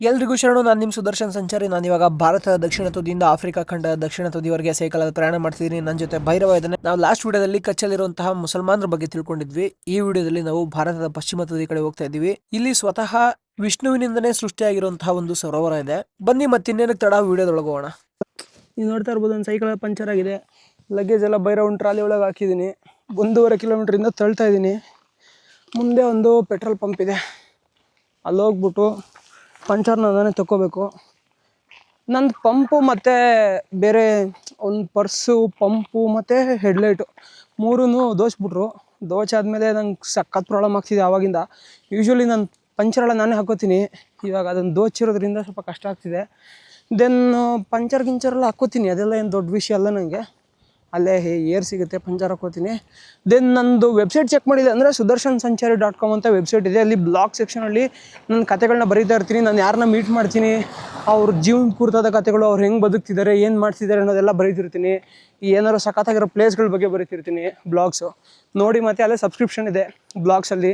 ಎಲ್ರಿಗೂ ಶರಣು. ನಾನು ನಿಮ್ಮ ಸುದರ್ಶನ್ ಸಂಚಾರಿ. ನಾನಿವಾಗ ಭಾರತದ ದಕ್ಷಿಣ ತುದಿಯಿಂದ ಆಫ್ರಿಕಾ ಖಂಡದ ದಕ್ಷಿಣ ತುದಿವರೆಗೆ ಸೈಕಲ್ ಪ್ರಯಾಣ ಮಾಡ್ತಿದ್ದೀನಿ. ನನ್ನ ಜೊತೆ ಭೈರವ ಇದ್ದಾನೆ. ನಾವು ಲಾಸ್ಟ್ ವಿಡಿಯೋದಲ್ಲಿ ಕಚ್ಚಲ್ಲಿರುವಂತಹ ಮುಸಲ್ಮಾನರ ಬಗ್ಗೆ ತಿಳ್ಕೊಂಡಿದ್ವಿ. ಈ ವಿಡಿಯೋದಲ್ಲಿ ನಾವು ಭಾರತದ ಪಶ್ಚಿಮ ತುದಿ ಕಡೆ ಹೋಗ್ತಾ ಇದ್ದೀವಿ. ಇಲ್ಲಿ ಸ್ವತಃ ವಿಷ್ಣುವಿನಿಂದನೇ ಸೃಷ್ಟಿಯಾಗಿರುವಂತಹ ಒಂದು ಸರೋವರ ಇದೆ. ಬನ್ನಿ ಮತ್ತಿನ್ನೇನಕ್ಕೆ ತಡ, ವಿಡಿಯೋದೊಳಗೆ ಹೋಗೋಣ. ನೀವು ನೋಡ್ತಾ ಇರ್ಬೋದು, ಒಂದು ಸೈಕಲ್ ಪಂಚರ್ ಆಗಿದೆ. ಲಗೇಜ್ ಎಲ್ಲ ಭೈರವ್ ಟ್ರಾಲಿ ಒಳಗೆ ಹಾಕಿದ್ದೀನಿ. 1.5 ಕಿಲೋಮೀಟ್ರಿಂದ ತಳ್ತಾ ಇದ್ದೀನಿ. ಮುಂದೆ ಒಂದು ಪೆಟ್ರೋಲ್ ಪಂಪ್ ಇದೆ, ಅಲ್ಲಿ ಹೋಗ್ಬಿಟ್ಟು ಪಂಚರ್ನ ನಾನೇ ತಗೋಬೇಕು. ನಂದು ಪಂಪು ಮತ್ತು ಬೇರೆ ಒಂದು ಪರ್ಸು, ಪಂಪು ಮತ್ತು ಹೆಡ್ಲೈಟು ಮೂರೂ ದೋಚ್ಬಿಟ್ರು. ದೋಚಾದ್ಮೇಲೆ ನಂಗೆ ಸಖತ್ ಪ್ರಾಬ್ಲಮ್ ಆಗ್ತಿದೆ ಆವಾಗಿಂದ. ಯೂಶ್ವಲಿ ನಾನು ಪಂಚರೆಲ್ಲ ನಾನೇ ಹಾಕೋತೀನಿ. ಇವಾಗ ಅದನ್ನು ದೋಚಿರೋದ್ರಿಂದ ಸ್ವಲ್ಪ ಕಷ್ಟ ಆಗ್ತಿದೆ. ದೆನ್ ಪಂಚರ್ ಗಿಂಚರೆಲ್ಲ ಹಾಕ್ಕೋತೀನಿ, ಅದೆಲ್ಲ ಏನು ದೊಡ್ಡ ವಿಷಯ ಅಲ್ಲ ನನಗೆ. ಅಲ್ಲೇ ಏರ್ ಸಿಗುತ್ತೆ, ಪಂಚರ್ ಹಾಕ್ಕೋತೀನಿ. ದೆನ್ ನಂದು ವೆಬ್ಸೈಟ್ ಚೆಕ್ ಮಾಡಿದೆ ಅಂದರೆ sudarshansanchari.com ಅಂತ ವೆಬ್ಸೈಟ್ ಇದೆ. ಅಲ್ಲಿ ಬ್ಲಾಗ್ ಸೆಕ್ಷನಲ್ಲಿ ನನ್ನ ಕತೆಗಳನ್ನ ಬರೀತಾ ಇರ್ತೀನಿ. ನಾನು ಯಾರನ್ನ ಮೀಟ್ ಮಾಡ್ತೀನಿ, ಅವ್ರ ಜೀವನ ಕುರಿತಾದ ಕತೆಗಳು, ಅವ್ರು ಹೆಂಗೆ ಬದುಕ್ತಿದ್ದಾರೆ, ಏನು ಮಾಡ್ತಿದ್ದಾರೆ ಅನ್ನೋದೆಲ್ಲ ಬರೀತಿರ್ತೀನಿ. ಏನಾದ್ರು ಸಖತ್ತಾಗಿರೋ ಪ್ಲೇಸ್ಗಳ ಬಗ್ಗೆ ಬರೀತಿರ್ತೀನಿ ಬ್ಲಾಗ್ಸು ನೋಡಿ. ಮತ್ತು ಅಲ್ಲೇ ಸಬ್ಸ್ಕ್ರಿಪ್ಷನ್ ಇದೆ ಬ್ಲಾಗ್ಸಲ್ಲಿ,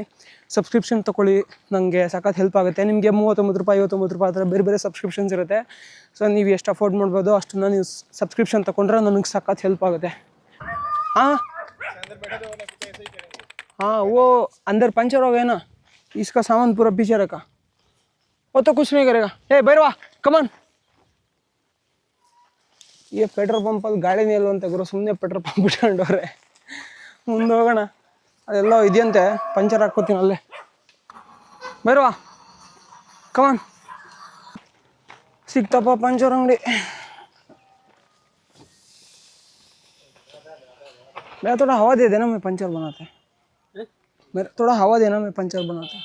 ಸಬ್ಸ್ಕ್ರಿಪ್ಷನ್ ತೊಗೊಳ್ಳಿ, ನನಗೆ ಸಖತ್ ಹೆಲ್ಪ್ ಆಗುತ್ತೆ. ನಿಮಗೆ 39 ರೂಪಾಯಿ, 59 ರೂಪಾಯಿ ಆ ಥರ ಬೇರೆ ಬೇರೆ ಸಬ್ಸ್ಕ್ರಿಪ್ಷನ್ಸ್ ಇರುತ್ತೆ. ಸೊ ನೀವು ಎಷ್ಟು ಅಫೋರ್ಡ್ ಮಾಡ್ಬೋದು ಅಷ್ಟನ್ನು ನೀವು ಸಬ್ಸ್ಕ್ರಿಪ್ಷನ್ ತೊಗೊಂಡ್ರೆ ನನಗೆ ಸಖತ್ ಹೆಲ್ಪ್ ಆಗುತ್ತೆ. हाँ हाँ, वो अंदर पंचर हो गया ना, इसका सामान पूरा पीछे रखा. वो तो कुछ नहीं करेगा. हे भैरवा, कमान. ये ಪೆಟ್ರೋಲ್ ಪಂಪಲ್ಲಿ ಗಾಡಿನೇ ಇಲ್ವಂತೆ ಗುರು, ಸುಮ್ಮನೆ ಪೆಟ್ರೋಲ್ ಪಂಪ್ ಬಿಟ್ಕೊಂಡವ್ರೆ. ಮುಂದೆ ಹೋಗೋಣ, ಅದೆಲ್ಲ ಇದೆಯಂತೆ, ಪಂಚರ್ ಹಾಕ್ಕೋತೀನಿ ಅಲ್ಲೇ. ಭೈರವಾ, ಕಮಾನ್. ಸಿಕ್ತಪ್ಪ ಪಂಚರ್ ಅಂಗಡಿ. मेरा थोड़ा हवा दे देना, मैं पंचर बनाता. मेरा थोड़ा हवा देना, मैं पंचर बनाता.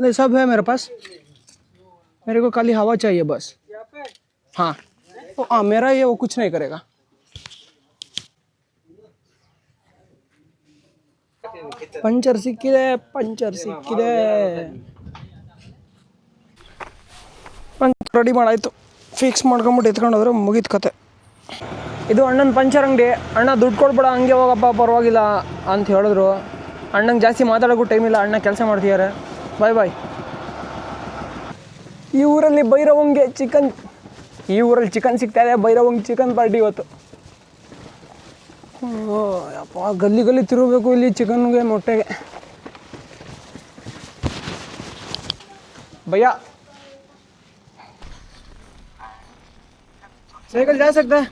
नहीं, सब है मेरे पास. मेरे को खाली हवा चाहिए बस. हाँ हाँ, मेरा ये वो कुछ नहीं करेगा. पंचर ಸಿಕ್ಕಿದೆ, ಪಂಚರ್ ಸಿಕ್ಕಿದೆ. ಪಂಚರ್ ರೆಡಿ ಮಾಡಾಯ್ತು. ಫಿಕ್ಸ್ ಮಾಡ್ಕೊಂಬಿಟ್ಟು ಎತ್ಕೊಂಡು ಹೋದ್ರೆ ಮುಗೀತು ಕತೆ. ಇದು ಅಣ್ಣನ ಪಂಚರ್ ಅಂಗಡಿ. ಅಣ್ಣ ದುಡ್ಡು ಕೊಡ್ಬೇಡ, ಹಂಗೆ ಹೋಗಪ್ಪ, ಪರವಾಗಿಲ್ಲ ಅಂತ ಹೇಳಿದ್ರು. ಅಣ್ಣಂಗೆ ಜಾಸ್ತಿ ಮಾತಾಡೋಕ್ಕೂ ಟೈಮ್ ಇಲ್ಲ, ಅಣ್ಣ ಕೆಲಸ ಮಾಡ್ತಿದ್ದಾರೆ. ಬಾಯ್ ಬಾಯ್. ಈ ಊರಲ್ಲಿ ಭೈರವಂಗೆ ಚಿಕನ್, ಈ ಊರಲ್ಲಿ ಚಿಕನ್ ಸಿಗ್ತಾಯಿದೆ. ಭೈರವಂಗೆ ಚಿಕನ್ ಪಾರ್ಟಿ ಇವತ್ತು. ಯಪ್ಪ, ಗಲ್ಲಿ ಗಲ್ಲಿ ತಿರುಗಬೇಕು ಇಲ್ಲಿ ಚಿಕನ್ಗೆ, ಮೊಟ್ಟೆಗೆ. ಭಯ್ಯ, साइकिल जा सकता है?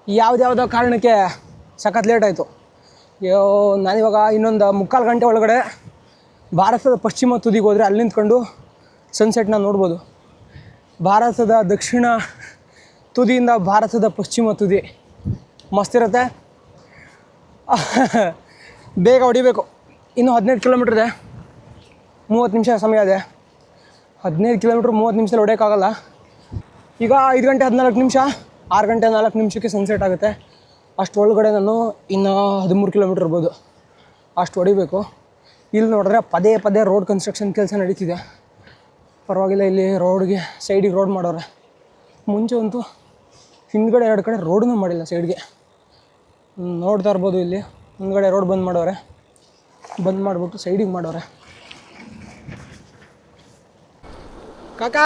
ಯಾವುದ್ಯಾವುದೋ ಕಾರಣಕ್ಕೆ ಸಖತ್ ಲೇಟ್ ಆಯಿತು. ನಾನಿವಾಗ ಇನ್ನೊಂದು 3/4 ಗಂಟೆ ಒಳಗಡೆ ಭಾರತದ ಪಶ್ಚಿಮ ತುದಿಗೆ ಹೋದರೆ ಅಲ್ಲಿ ನಿಂತ್ಕೊಂಡು ಸನ್ಸೆಟ್ನ ನೋಡ್ಬೋದು. ಭಾರತದ ದಕ್ಷಿಣ ತುದಿಯಿಂದ ಭಾರತದ ಪಶ್ಚಿಮ ತುದಿ ಮಸ್ತಿರುತ್ತೆ. ಬೇಗ ಹೊಡಿಬೇಕು. ಇನ್ನು 15 ಕಿಲೋಮೀಟ್ರ್ ಇದೆ, 30 ನಿಮಿಷ ಸಮಯ ಇದೆ. 15 ಕಿಲೋಮೀಟ್ರ್ 30 ನಿಮಿಷದಲ್ಲಿ ಹೊಡೆಯೋಕ್ಕಾಗಲ್ಲ. ಈಗ 5 ಗಂಟೆ 14 ನಿಮಿಷ, 6 ಗಂಟೆ 4 ನಿಮಿಷಕ್ಕೆ ಸನ್ಸೆಟ್ ಆಗುತ್ತೆ. ಅಷ್ಟರೊಳಗಡೆ ನಾನು ಇನ್ನು 13 ಕಿಲೋಮೀಟ್ರ್ ಇರ್ಬೋದು, ಅಷ್ಟು ಹೊಡಿಬೇಕು. ಇಲ್ಲಿ ನೋಡಿದ್ರೆ ಪದೇ ಪದೇ ರೋಡ್ ಕನ್ಸ್ಟ್ರಕ್ಷನ್ ಕೆಲಸ ನಡೀತಿದೆ. ಪರವಾಗಿಲ್ಲ, ಇಲ್ಲಿ ರೋಡ್ಗೆ ಸೈಡಿಗೆ ರೋಡ್ ಮಾಡೋರೆ. ಮುಂಚೆ ಅಂತೂ ಹಿಂದ್ಗಡೆ 2 ಕಡೆ ರೋಡನ್ನೂ ಮಾಡಿಲ್ಲ ಸೈಡ್ಗೆ. ನೋಡ್ತಾ ಇರ್ಬೋದು, ಇಲ್ಲಿ ಮುಂದ್ಗಡೆ ರೋಡ್ ಬಂದ್ ಮಾಡೋರೆ, ಬಂದ್ ಮಾಡಿಬಿಟ್ಟು ಸೈಡಿಗೆ ಮಾಡೋರೆ. ಕಾಕಾ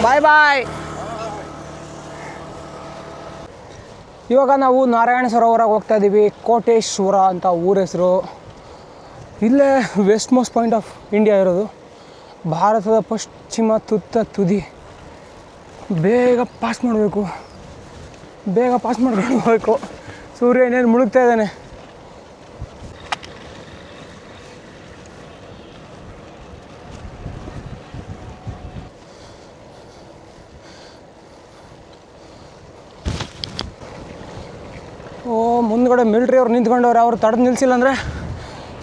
ಬಾಯ್ ಬಾಯ್. ಇವಾಗ ನಾವು ನಾರಾಯಣ ಸರೋವರಕ್ಕೆ ಹೋಗ್ತಾ ಇದ್ದೀವಿ. ಕೋಟೇಶ್ವರ ಅಂತ ಊರ ಹೆಸರು. ಇಲ್ಲೇ west most point of India ಇರೋದು, ಭಾರತದ ಪಶ್ಚಿಮ ತುದಿ. ಬೇಗ ಪಾಸ್ ಮಾಡಬೇಕು, ಬೇಗ ಪಾಸ್ ಮಾಡ್ಕೊಂಡು ಹೋಗಬೇಕು. ಸೂರ್ಯ ಇನ್ನೇನು ಮುಳುಗ್ತಾ ಇದ್ದಾನೆ. ಮುಂದ್ಗಡೆ ಮಿಲ್ಟ್ರಿ ಅವ್ರು ನಿಂತ್ಕೊಂಡವ್ರೆ. ಅವ್ರು ತಡೆದು ನಿಲ್ಲಿಸಿಲ್ಲ ಅಂದರೆ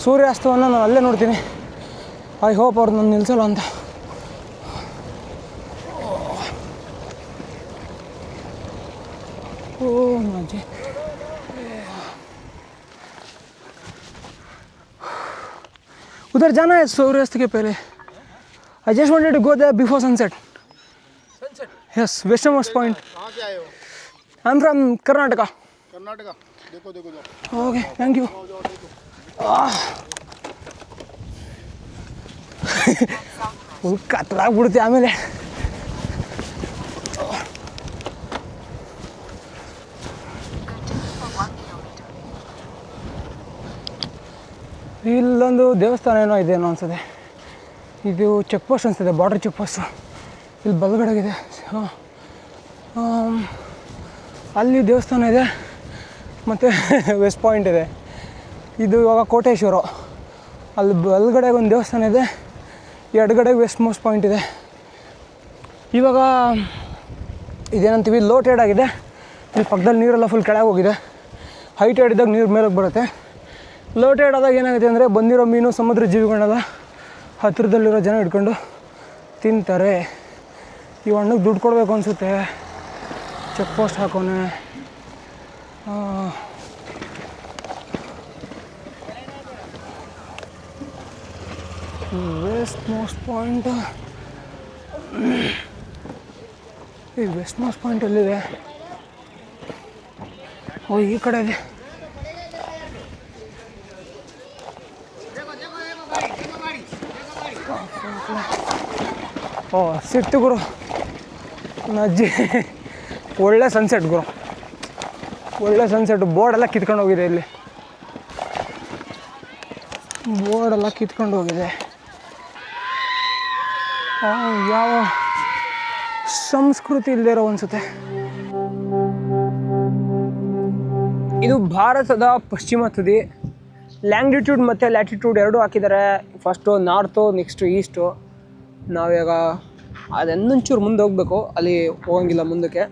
ಸೂರ್ಯಾಸ್ತವನ್ನು ನಾನು ಅಲ್ಲೇ ನೋಡ್ತೀನಿ. ಐ ಹೋಪ್ ಅವ್ರು ನಾನು ನಿಲ್ಲಿಸಲ್ಲ ಅಂತ. ಓ ಮಾಜಿ, उधर जाना है सूर्यास्त के पहले. I just wanted to go there before sunset. Yes, Westernmost point. कहाँ से आए हो? I'm from Karnataka. कर्नाटका। देखो देखो जाओ। Okay, thank you. ಫುಲ್ ಕತ್ಲಾಗ್ಬಿಡುತ್ತೆ ಆಮೇಲೆ. ಇಲ್ಲೊಂದು ದೇವಸ್ಥಾನ ಏನೋ ಇದೆ ಏನೋ ಅನ್ಸುತ್ತೆ. ಇದು ಚೆಕ್ ಪೋಸ್ಟ್ ಅನಿಸ್ತದೆ, ಬಾರ್ಡರ್ ಚೆಕ್ ಪೋಸ್ಟು. ಇಲ್ಲಿ ಬಲಗಡೆಗಿದೆ. ಅಲ್ಲಿ ದೇವಸ್ಥಾನ ಇದೆ ಮತ್ತು ವೆಸ್ಟ್ ಪಾಯಿಂಟ್ ಇದೆ. ಇದು ಇವಾಗ ಕೋಟೇಶ್ವರ. ಅಲ್ಲಿ ಬಲಗಡೆಗೆ ಒಂದು ದೇವಸ್ಥಾನ ಇದೆ, ಎಡಗಡೆಗೆ ವೆಸ್ಟ್ ಮೋಸ್ಟ್ ಪಾಯಿಂಟ್ ಇದೆ. ಇವಾಗ ಇದೇನಂತೀವಿ, ಲೋ ಟೈಡ್ ಆಗಿದೆ. ಇಲ್ಲಿ ಪಕ್ಕದಲ್ಲಿ ನೀರೆಲ್ಲ ಫುಲ್ ಕೆಳಗೆ ಹೋಗಿದೆ. ಹೈ ಟೈಡ್ ಇದ್ದಾಗ ನೀರು ಮೇಲಕ್ಕೆ ಬರುತ್ತೆ. ಲೋ ಟೈಡ್ ಆದಾಗ ಏನಾಗುತ್ತೆ ಅಂದರೆ ಬಂದಿರೋ ಮೀನು, ಸಮುದ್ರ ಜೀವಿಗಳನ್ನೆಲ್ಲ ಹತ್ತಿರದಲ್ಲಿರೋ ಜನ ಹಿಡ್ಕೊಂಡು ತಿಂತಾರೆ. ಈ ಹಣ್ಣಿಗೆ ದುಡ್ಡು ಕೊಡಬೇಕು ಅನಿಸುತ್ತೆ. ಚೆಕ್ ಪೋಸ್ಟ್ ಹಾಕೋನೆ. West most point. ಈ ವೆಸ್ಟ್ ಮೋಸ್ಟ್ ಪಾಯಿಂಟ್ ಎಲ್ಲಿದೆ? ಓ, ಈ ಕಡೆ ಇದೆ. ಓ, ಸಿಕ್ತು ಗುರು. ಅಜ್ಜಿ ಒಳ್ಳೆ ಸನ್ಸೆಟ್ ಗುರು, ಒಳ್ಳೆ ಸನ್ಸೆಟ್. ಬೋರ್ಡೆಲ್ಲ ಕಿತ್ಕೊಂಡು ಹೋಗಿದೆ. ಇಲ್ಲಿ ಬೋರ್ಡೆಲ್ಲ ಕಿತ್ಕೊಂಡು ಹೋಗಿದೆ. ಯಾವ ಸಂಸ್ಕೃತಿ ಇಲ್ಲದೆ ಇರೋ ಅನಿಸುತ್ತೆ. ಇದು ಭಾರತದ ಪಶ್ಚಿಮ ತುದಿ. ಲ್ಯಾಂಗಿಟ್ಯೂಡ್ ಮತ್ತು ಲ್ಯಾಟಿಟ್ಯೂಡ್ ಎರಡೂ ಹಾಕಿದ್ದಾರೆ. First north, next is to. ನಾವೀಗ ಅದನ್ನೊಂಚೂರು ಮುಂದೆ ಹೋಗಬೇಕು, ಅಲ್ಲಿ ಹೋಗಂಗಿಲ್ಲ ಮುಂದಕ್ಕೆ.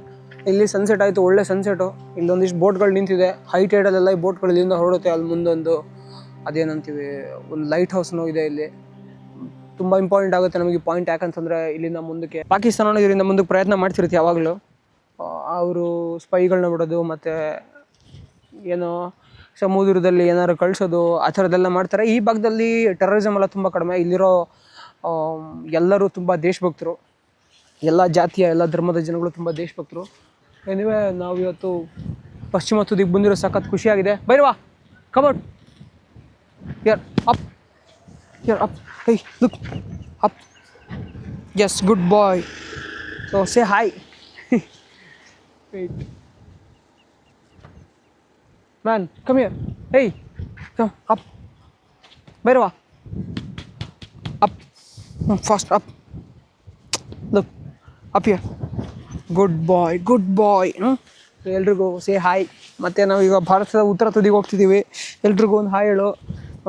ಇಲ್ಲಿ ಸನ್ಸೆಟ್ ಆಯಿತು, ಒಳ್ಳೆ ಸನ್ಸೆಟು. ಇಲ್ಲೊಂದಿಷ್ಟು ಬೋಟ್ಗಳು ನಿಂತಿದೆ. ಹೈ ಟೈಡಲ್ಲೆಲ್ಲ ಈ ಬೋಟ್ಗಳು ಇಲ್ಲಿಂದ ಹೊರಡುತ್ತೆ. ಅಲ್ಲಿ ಮುಂದೊಂದು ಅದೇನಂತೀವಿ, ಒಂದು ಲೈಟ್ ಹೌಸ್ನೂ ಇದೆ. ಇಲ್ಲಿ ತುಂಬ ಇಂಪಾರ್ಟೆಂಟ್ ಆಗುತ್ತೆ ನಮಗೆ ಪಾಯಿಂಟ್. ಯಾಕಂತಂದರೆ ಇಲ್ಲಿಂದ ಮುಂದಕ್ಕೆ ಪಾಕಿಸ್ತಾನ ಇದರಿಂದ ಮುಂದಕ್ಕೆ ಪ್ರಯತ್ನ ಮಾಡ್ತಿರುತ್ತೆ ಯಾವಾಗಲೂ. ಅವರು ಸ್ಪೈಗಳನ್ನ ಬಿಡೋದು ಮತ್ತು ಏನೋ ಸಮುದ್ರದಲ್ಲಿ ಏನಾದ್ರು ಕಳಿಸೋದು, ಆ ಥರದ್ದೆಲ್ಲ ಮಾಡ್ತಾರೆ. ಈ ಭಾಗದಲ್ಲಿ ಟೆರರಿಸಮ್ ಎಲ್ಲ ತುಂಬ ಕಡಿಮೆ. ಇಲ್ಲಿರೋ ಎಲ್ಲರೂ ತುಂಬ ದೇಶಭಕ್ತರು. ಎಲ್ಲ ಜಾತಿಯ, ಎಲ್ಲ ಧರ್ಮದ ಜನಗಳು ತುಂಬ ದೇಶಭಕ್ತರು. ಎನಿವೆ, ನಾವು ಇವತ್ತು ಪಶ್ಚಿಮ ತುದಿಗೆ ಬಂದಿರೋ ಸಖತ್ ಖುಷಿಯಾಗಿದೆ. Bhairava, come out, hurry up, hurry up. Hey, look up. Yes, good boy. So say hi. Wait man, come here. Hey, come up. Bhairava, up, fast up. Look up here. Good boy, good boy. ಎಲ್ರಿಗೂ say hi. ಮತ್ತು ನಾವೀಗ ಭಾರತದ ಉತ್ತರ ತುದಿಗೆ ಹೋಗ್ತಿದ್ದೀವಿ. ಎಲ್ರಿಗೂ ಒಂದು hi ಹೇಳು.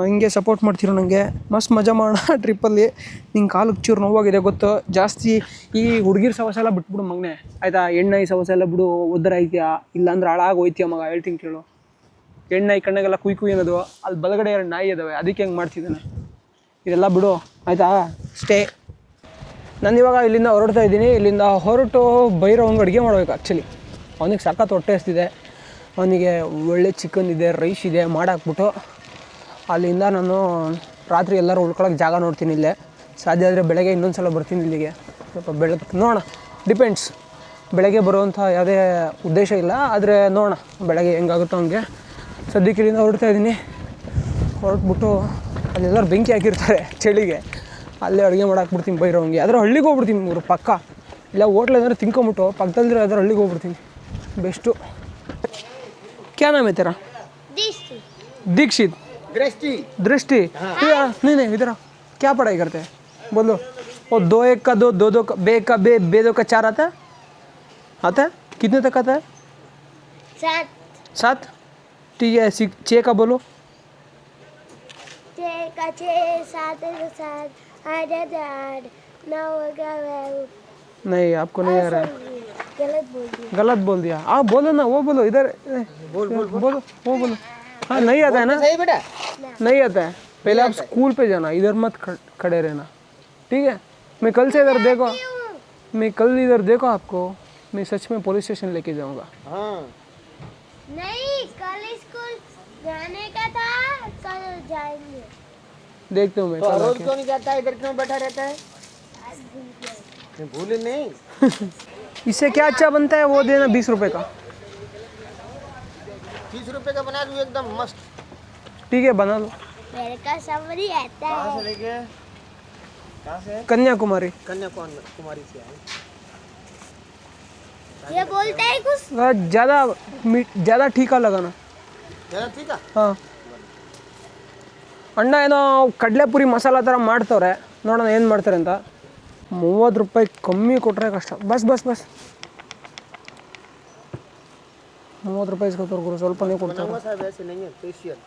ಹಿಂಗೆ ಸಪೋರ್ಟ್ ಮಾಡ್ತಿರೋ ನನಗೆ. ಮಸ್ತ್ ಮಜಾ ಮಾಡೋಣ ಟ್ರಿಪ್ಪಲ್ಲಿ. ನಿಂಗೆ ಕಾಲಕ್ಕೆ ಚೂರು ನೋವಾಗಿದೆ ಗೊತ್ತು. ಜಾಸ್ತಿ ಈ ಹುಡುಗಿರ ಸವಸ ಎಲ್ಲ ಬಿಟ್ಬಿಡು ಮಗನೆ, ಆಯಿತಾ? ಎಣ್ಣೆ ಸವಸ ಎಲ್ಲ ಬಿಡು. ಉದ್ದರ ಐತಿಯಾ, ಇಲ್ಲಾಂದ್ರೆ ಹಾಳಾಗಿ ಹೋಯ್ತೀಯ ಮಗ. ಹೇಳ್ತೀನಿ ಕೇಳು. ಎಣ್ಣೆ ಕಣ್ಣಾಗೆಲ್ಲ ಕುಯ್ ಅನ್ನೋದು. ಅಲ್ಲಿ ಬಲಗಡೆ 2 ನಾಯಿ ಇದ್ದಾವೆ, ಅದಕ್ಕೆ ಹೆಂಗೆ ಮಾಡ್ತಿದ್ದಾನೆ. ಇದೆಲ್ಲ ಬಿಡು, ಆಯಿತಾ? ಸ್ಟೇ. ನಾನು ಇವಾಗ ಇಲ್ಲಿಂದ ಹೊರಡ್ತಾ ಇದ್ದೀನಿ. ಇಲ್ಲಿಂದ ಹೊರಟು ಭೈರವಂಗೆ ಅಡುಗೆ ಮಾಡ್ಬೇಕು. ಆ್ಯಕ್ಚುಲಿ ಅವನಿಗೆ ಸಖತ್ ಹೊಟ್ಟೆ ಹಸ್ತಿದೆ. ಅವನಿಗೆ ಒಳ್ಳೆ ಚಿಕನ್ ಇದೆ, ರೈಸ್ ಇದೆ, ಮಾಡಾಕ್ಬಿಟ್ಟು ಅಲ್ಲಿಂದ ನಾನು ರಾತ್ರಿ ಎಲ್ಲರೂ ಉಳ್ಕೊಳಕ್ಕೆ ಜಾಗ ನೋಡ್ತೀನಿ ಇಲ್ಲೇ. ಸಾಧ್ಯ ಆದರೆ ಬೆಳಗ್ಗೆ ಇನ್ನೊಂದು ಸಲ ಬರ್ತೀನಿ ಇಲ್ಲಿಗೆ. ಸ್ವಲ್ಪ ಬೆಳಗ್ಗೆ ನೋಡೋಣ, ಡಿಪೆಂಡ್ಸ್. ಬೆಳಗ್ಗೆ ಬರುವಂಥ ಯಾವುದೇ ಉದ್ದೇಶ ಇಲ್ಲ, ಆದರೆ ನೋಡೋಣ ಬೆಳಗ್ಗೆ ಹೆಂಗಾಗುತ್ತೋ ಹಂಗೆ. ಸದ್ಯಕ್ಕೆ ಇಲ್ಲಿಂದ ಹೊರಡ್ತಾ ಇದ್ದೀನಿ. ಹೊರಟ್ಬಿಟ್ಟು ಅಲ್ಲೆಲ್ಲರೂ ಬೆಂಕಿ ಹಾಕಿರ್ತಾರೆ ಚಳಿಗೆ, ಅಲ್ಲೇ ಅಡುಗೆ ಮಾಡಾಕ್ಬಿಡ್ತೀನಿ ಭೈರವಂಗೆ. ಅದರ ಹಳ್ಳಿಗೆ ಹೋಗ್ಬಿಡ್ತೀನಿ ಮೂರು ಪಕ್ಕ. ಇಲ್ಲ ಹೋಟ್ಲ್ ಏನಾದ್ರು ತಿನ್ಕೊಂಬಿಟ್ಟು ಪಕ್ಕದಲ್ಲಿರೋ ಅದರ ಹಳ್ಳಿಗೆ ಹೋಗ್ಬಿಡ್ತೀನಿ. ಬೆಸ್ಟು. ಕ್ಯಾ ನಾಮ್ ಹೈ ತೆರಾ? दीक्षित. दृष्टि. नहीं नहीं, इधर क्या पढ़ाई करते हैं? बोलो. वो 2 1 का 2, 2 2 का बे का बे, बे 2 का 4 आता है? आता है? कितने तक आता है? 7. ठीक है. 6 का बोलो. 6 का 6, 7 का 7, 8 का 8, 9 का 9. नहीं, आपको नहीं आ रहा है. गलत बोल दिया. आप बोलो ना, वो बोलो. इधर बोलो, वो बोलो. हाँ, नहीं आता है ना? सही बेटा। नहीं आता है. पहले आप स्कूल पे जाना, इधर मत खड़े रहना, ठीक है? मैं कल से इधर देखो, मैं कल इधर देखो आपको, मैं सच में पुलिस स्टेशन लेके जाऊंगा. हाँ, नहीं, कल स्कूल जाने का था, कल जाएंगे. देखते हूँ मैं तो कल रोज आके. क्यों नहीं जाता है? इधर क्यों बैठा रहता है? भूले नहीं। इससे क्या अच्छा बनता है वो देना 20 रुपए का। 30 रुपए का बना दूँ एकदम मस्त। ठीक है बना लो। मेरे का समरी आता है। लेके कहाँ से? कन्याकुमारी। कन्याकुमारी से आए। ये बोलते हैं कुछ। ज़्यादा ठीका लगाना। ज़्यादा ठीक है। ಹಾಂ ಅಣ್ಣ ಏನೋ ಕಡಲೆಪುರಿ ಮಸಾಲ ಥರ ಮಾಡ್ತವ್ರೆ, ನೋಡೋಣ ಏನು ಮಾಡ್ತಾರೆ ಅಂತ. 30 ರೂಪಾಯಿ ಕಮ್ಮಿ ಕೊಟ್ಟರೆ ಕಷ್ಟ. ಬಸ್ 30 ರೂಪಾಯಿ ಇಸ್ಕೊತಾರೆ ಗುರು, ಸ್ವಲ್ಪನೇ ಕೊಡ್ತಾರೆ. वैसे नहीं है फेशियल।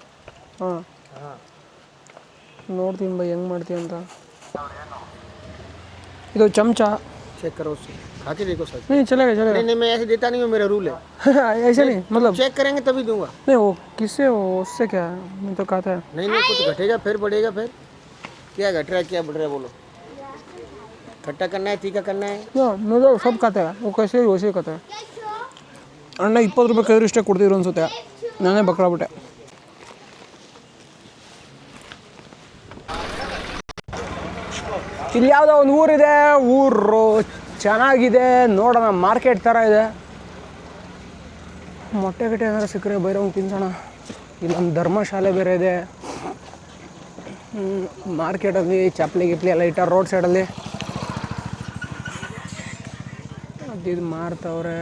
ಹಾಂ हाँ ನೋಡ್ತೀನಿ ಬೈ ಹೆಂಗೆ ಮಾಡ್ತೀವಿ ಅಂತ. ಇದು ಚಮಚ. चेक करो उससे खा के देखो सर। नहीं चलेगा नहीं मैं ऐसे देता नहीं हूँ, मेरा रूल है। ऐसे नहीं मतलब चेक करेंगे तभी दूंगा। नहीं वो किससे वो उससे क्या है, मैं तो कहता है नहीं कुछ घटेगा फिर बढ़ेगा फिर। क्या घट रहा है क्या बढ़ रहा है बोलो। खट्टा करना है तीखा करना है। ना मतलब सब कहता है वो कैसे वैसे कहता है. ಅಣ್ಣ 20 ರೂಪಾಯಿ ಕೈರು ಇಷ್ಟೇ ಕೊಡ್ತಿದ್ರು ಅನ್ಸುತ್ತೆ, ನಾನೇ ಬಕ್ರಾಬಿಟ್ಟೆ. ಇಲ್ಲಿ ಯಾವುದೋ ಒಂದು ಊರಿದೆ, ಊರು ಚೆನ್ನಾಗಿದೆ, ನೋಡೋಣ ಮಾರ್ಕೆಟ್ ಥರ ಇದೆ. ಮೊಟ್ಟೆ ಗಿಟ್ಟೆ ಏನಾದ್ರು ಸಿಕ್ಕರೆ ಬೈರವಂಗೆ ತಿನ್ಸೋಣ. ಇಲ್ಲೊಂದು ಧರ್ಮಶಾಲೆ ಬೇರೆ ಇದೆ ಮಾರ್ಕೆಟಲ್ಲಿ. ಚಪ್ಪಲಿ ಗಿಪ್ಲಿ ಎಲ್ಲ ಇಟ್ಟಾರ ರೋಡ್ ಸೈಡಲ್ಲಿ, ಅದಿದು ಮಾರ್ತವ್ರೆ.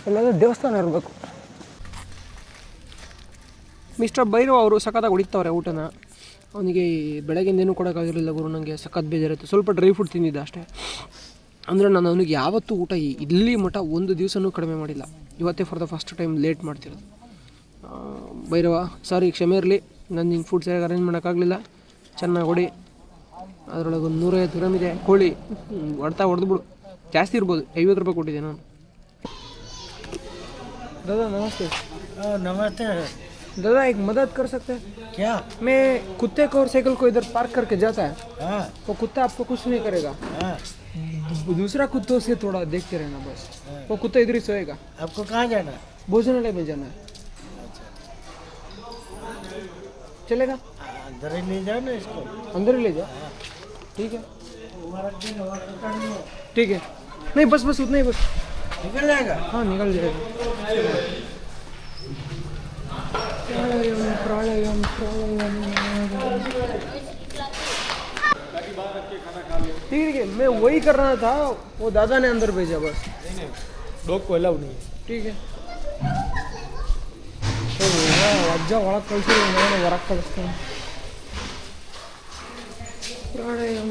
ಎಲ್ಲಾದ್ರೂ ದೇವಸ್ಥಾನ ಇರಬೇಕು. ಮಿಸ್ಟರ್ ಭೈರವ್ ಅವರು ಸಖತ್ತಾಗಿ ಹೊಡಿತವ್ರೆ ಊಟನ. ಅವನಿಗೆ ಬೆಳಗ್ಗಿಂದೇನೂ ಕೊಡೋಕ್ಕಾಗಿರಲಿಲ್ಲ ಗುರು, ನನಗೆ ಸಖತ್ ಬೇಜಾರಿತ್ತು. ಸ್ವಲ್ಪ ಡ್ರೈ ಫ್ರೂಟ್ ತಿಂದಿದ್ದೆ ಅಷ್ಟೇ. ಅಂದರೆ ನಾನು ಅವನಿಗೆ ಯಾವತ್ತೂ ಊಟ ಇಲ್ಲಿ ಮಠ ಒಂದು ದಿವಸನೂ ಕಡಿಮೆ ಮಾಡಿಲ್ಲ. ಇವತ್ತೇ for the first time late ಮಾಡ್ತಿರೋದು. ಭೈರವ ಸಾರಿ, ಕ್ಷಮೆ ಇರಲಿ, ನಾನು ನಿಂಗೆ ಫುಡ್ ಸರಿಯಾಗಿ ಅರೇಂಜ್ ಮಾಡೋಕ್ಕಾಗಲಿಲ್ಲ. ಚೆನ್ನಾಗಿ ಹೊಡಿ. ಅದರೊಳಗೆ ಒಂದು 150 ಗ್ರಾಮ್ ಇದೆ ಕೋಳಿ, ಹೊಡೆದ್ಬಿಡು. ಜಾಸ್ತಿ ಇರ್ಬೋದು, 50 ರೂಪಾಯಿ ಕೊಟ್ಟಿದ್ದೆ ನಾನು. दादा नमस्ते। नमस्ते। दादा एक मदद कर सकते हैं क्या? मैं कुत्ते को और साइकिल को इधर पार्क करके जाता है, हाँ वो कुत्ता आपको कुछ नहीं करेगा, हाँ। दूसरा कुत्तों से थोड़ा देखते रहना बस। वो कुत्ता इधर ही सोएगा। आपको कहाँ जाना है? भोजनालय में जाना है, चलेगा? अंदर ही ले जाओ ना इसको। अंदर ही ले जाओ, ठीक है ठीक है। नहीं बस उतना ही बस, निकल जाएगा। हाँ निकल जाएगा। प्राणायाम ठीक है, मैं वही कर रहा था, वो दादा ने अंदर भेजा बस। डॉग को अलाउ नहीं है। ठीक है ಅಜ್ಜ ಒಳಗೆ ಕಳಿಸಿದ್ರೆ ನಾನು ಹೊರಗೆ ಕಳಿಸ್ತೇನೆ. ಪ್ರಾಣಾಯಾಮ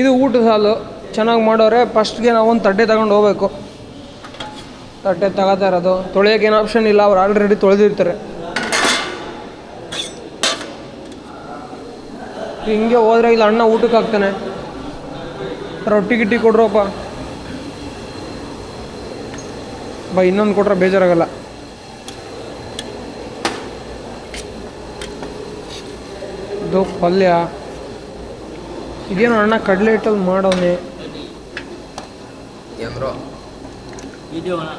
ಇದು ಊಟದ ಹಾಲು ಚೆನ್ನಾಗಿ ಮಾಡೋರೆ. ಫಸ್ಟ್ಗೆ ನಾವು ಒಂದು ತಟ್ಟೆ ತಗೊಂಡು ಹೋಗ್ಬೇಕು. ತಟ್ಟೆ ತಗೋತಾ ಇರೋದು, ತೊಳೆಯೋಕೆ ಏನು ಆಪ್ಷನ್ ಇಲ್ಲ, ಅವ್ರು ಆಲ್ರೆಡಿ ತೊಳೆದಿರ್ತಾರೆ. ಹಿಂಗೆ ಹೋದ್ರೆ ಇಲ್ಲ ಅಣ್ಣ ಊಟಕ್ಕೆ ಹಾಕ್ತಾನೆ. ರೊಟ್ಟಿ ಗಿಟ್ಟಿ ಕೊಡ್ರಪ್ಪ ಬಾ, ಇನ್ನೊಂದು ಕೊಟ್ರೆ ಬೇಜಾರಾಗಲ್ಲ. ಇದು ಪಲ್ಯ, ಇದೇನೋ ಅಣ್ಣ ಕಡಲೆ ಹಿಟ್ಟಲ್ಲಿ ಮಾಡೋನೆ.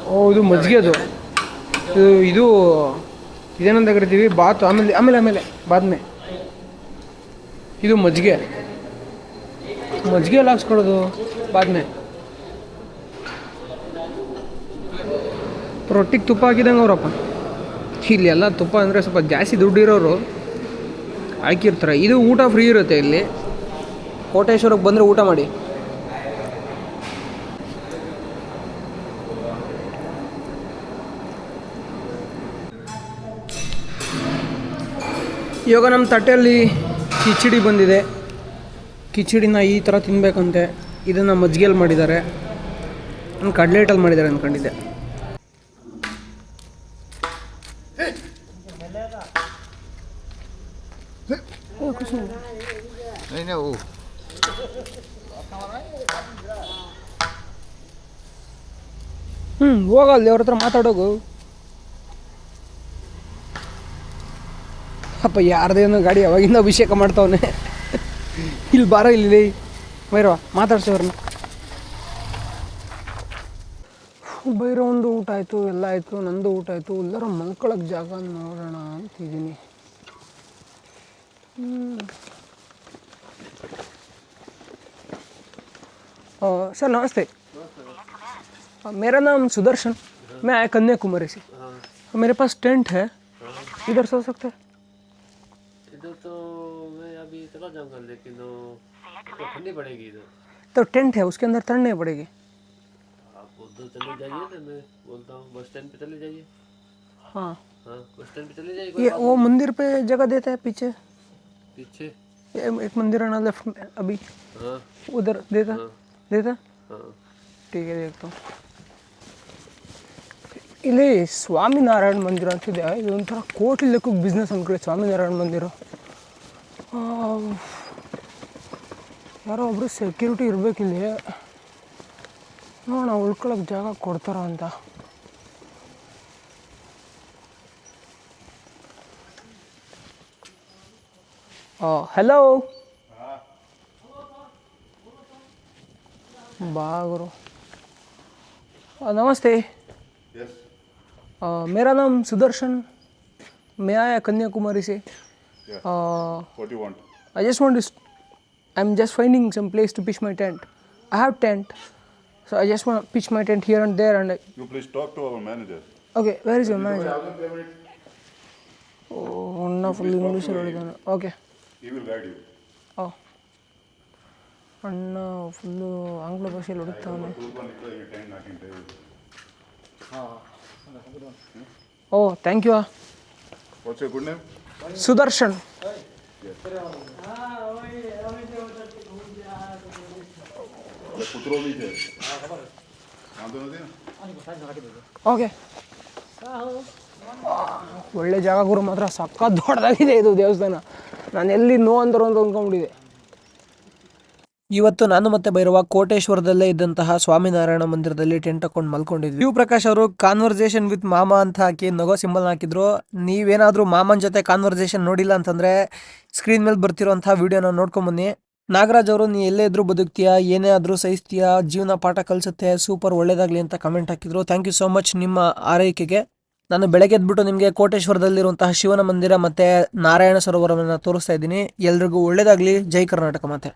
ಓ ಇದು ಮಜ್ಜಿಗೆ, ಅದು ಇದು ಇದೇನಂತ ಕರಿತೀವಿ, ಬಾತು. ಆಮೇಲೆ ಬಾದ್ಮೆ ಇದು ಮಜ್ಜಿಗೆ ಎಲ್ಲ ಹಾಕ್ಸ್ಕೊಳ್ಳೋದು ಬಾದ್ಮೆ. ರೊಟ್ಟಿಗೆ ತುಪ್ಪ ಹಾಕಿದಂಗೆ ಅವರಪ್ಪ. ಇಲ್ಲಿ ಎಲ್ಲ ತುಪ್ಪ ಅಂದರೆ ಸ್ವಲ್ಪ ಜಾಸ್ತಿ ದುಡ್ಡಿರೋರು ಹಾಕಿರ್ತಾರೆ. ಇದು ಊಟ ಫ್ರೀ ಇರುತ್ತೆ ಇಲ್ಲಿ. ಕೋಟೇಶ್ವರಕ್ಕೆ ಬಂದರೆ ಊಟ ಮಾಡಿ. ಇವಾಗ ನಮ್ಮ ತಟ್ಟೆಯಲ್ಲಿ ಕಿಚಡಿ ಬಂದಿದೆ. ಕಿಚಡಿನ ಈ ಥರ ತಿನ್ನಬೇಕಂತೆ. ಇದನ್ನು ಮಜ್ಜಿಗೆಯಲ್ಲಿ ಮಾಡಿದ್ದಾರೆ, ನಾನು ಕಡಲೆ ಹಿಟ್ಟಲ್ಲಿ ಮಾಡಿದ್ದಾರೆ ಅಂದ್ಕೊಂಡಿದ್ದೆ. नहीं वो ಹೋಗಲ್ಲಿ ಅವ್ರ ಹತ್ರ ಮಾತಾಡೋಗು. ಅಪ್ಪ ಯಾರ್ದೇನೋ ಗಾಡಿ ಅವಾಗಿಂದ ಅಭಿಷೇಕ ಮಾಡ್ತಾವನೆ. ಇಲ್ಲಿ ಬಾರೋ, ಇಲ್ಲಿ ಭೈರವ ಮಾತಾಡ್ಸೋರನ್ನ. ಭೈರವಂದು ಊಟ ಆಯಿತು, ಎಲ್ಲ ಆಯಿತು, ನಂದು ಊಟ ಆಯಿತು. ಎಲ್ಲರ ಮಲ್ಕೊಳಕ್ಕೆ ಜಾಗ ನೋಡೋಣ ಅಂತಿದ್ದೀನಿ. सर नमस्ते। मेरा नाम सुदर्शन, मैं आया कन्याकुमारी से। मेरे पास टेंट है, इधर सो सकते हैं? इधर तो मैं अभी चला जाऊंगा, लेकिन तो ठंडी पड़ेगी इधर। तो टेंट है, उसके अंदर ठंड नहीं पड़ेगी। आप उधर चले जाइए ना, मैं बोलता हूँ बस स्टैंड पे चले जाइए। हाँ, हाँ बस स्टैंड पे चले जाइए। ये वो मंदिर पे जगह देता है पीछे, पीछे। एक मंदिर है ना लेफ्ट में अभी, हाँ उधर देता देता। हाँ। ठीक है, देखता हूँ। ಇಲ್ಲಿ ಸ್ವಾಮಿನಾರಾಯಣ ಮಂದಿರ ಅಂತಿದೆ, ಇದೊಂಥರ ಕೋಟಿ ಲೆಕ್ಕಕ್ಕೆ ಬಿಸ್ನೆಸ್ ಅಂದ್ಕೊಳ್ಳಿ ಸ್ವಾಮಿನಾರಾಯಣ ಮಂದಿರ. ಯಾರೋ ಒಬ್ಬರು ಸೆಕ್ಯೂರಿಟಿ ಇರಬೇಕಿಲ್ಲಿ, ನೋಡೋಣ ಉಳ್ಕೊಳಕ್ಕೆ ಜಾಗ ಕೊಡ್ತಾರ ಅಂತ. हेलो बागुरु, नमस्ते। मेरा नाम सुदर्शन, मैं आया कन्याकुमारी से। What do you want? I just want to, I'm just finding some place to pitch my tent. I have tent, so I just want to pitch my tent here and there. And You please talk to our manager. okay, where is your manager? Oh, full English. Okay. He will guide you. Oh, ಅಣ್ಣ full ಆಂಗ್ಲ ಭಾಷೆಯಲ್ಲಿ ಹೊಡುತ್ತಾನೆ. Oh thank you. What's your good name? Sudarshan. कुतरो भी थे। हाँ तो नहीं ಓಕೆ, ಒಳ್ಳೆ ಜಾಗ ಗುರು, ಮಾತ್ರ ಸಕ್ಕ ದೊಡ್ಡದಾಗಿದೆ ಇದು ದೇವಸ್ಥಾನ. ನಾನು ಎಲ್ಲಿ ನೋ ಅಂದರು ಅಂತ ಅಂದ್ಕೊಂಡ್ಬಿಟ್ಟಿದೆ. ಇವತ್ತು ನಾನು ಮತ್ತೆ ಭೈರವ ಕೋಟೇಶ್ವರದಲ್ಲೇ ಇದ್ದಂತಹ ಸ್ವಾಮಿನಾರಾಯಣ ಮಂದಿರದಲ್ಲಿ ಟೆಂಟ್ ಹಾಕೊಂಡು ಮಲ್ಕೊಂಡಿದ್ವಿ. ಶಿವ ಪ್ರಕಾಶ್ ಅವರು ಕಾನ್ವರ್ಸೇಷನ್ ವಿತ್ ಮಾಮಾ ಅಂತ ಹಾಕಿ ನಗೋ ಸಿಂಬಲ್ ಹಾಕಿದ್ರು. ನೀವೇನಾದ್ರೂ ಮಾಮನ್ ಜೊತೆ ಕಾನ್ವರ್ಸೇಷನ್ ನೋಡಿಲ್ಲ ಅಂತಂದ್ರೆ ಸ್ಕ್ರೀನ್ ಮೇಲೆ ಬರ್ತಿರೋಂತಹ ವಿಡಿಯೋನ ನೋಡ್ಕೊಂಡ್ ಬನ್ನಿ. ನಾಗರಾಜ್ ಅವರು ನೀ ಎಲ್ಲೇ ಇದ್ರೂ ಬದುಕ್ತೀಯಾ, ಏನೇ ಆದ್ರೂ ಸಹಿಸ್ತೀಯಾ, ಜೀವನ ಪಾಠ ಕಲಿಸುತ್ತೆ, ಸೂಪರ್ ಒಳ್ಳೇದಾಗ್ಲಿ ಅಂತ ಕಮೆಂಟ್ ಹಾಕಿದ್ರು. ಥ್ಯಾಂಕ್ ಯು ಸೋ ಮಚ್ ನಿಮ್ಮ ಆರೈಕೆಗೆ. ನಾನು ಬೆಳಗ್ಗೆ ಎದ್ಬಿಟ್ಟು ನಿಮಗೆ ಕೋಟೇಶ್ವರದಲ್ಲಿರುವಂತಹ ಶಿವನ ಮಂದಿರ ಮತ್ತೆ ನಾರಾಯಣ ಸರೋವರವನ್ನು ತೋರಿಸ್ತಾ ಇದ್ದೀನಿ. ಎಲ್ರಿಗೂ ಒಳ್ಳೇದಾಗ್ಲಿ. ಜೈ ಕರ್ನಾಟಕ. ಮತ್ತೆ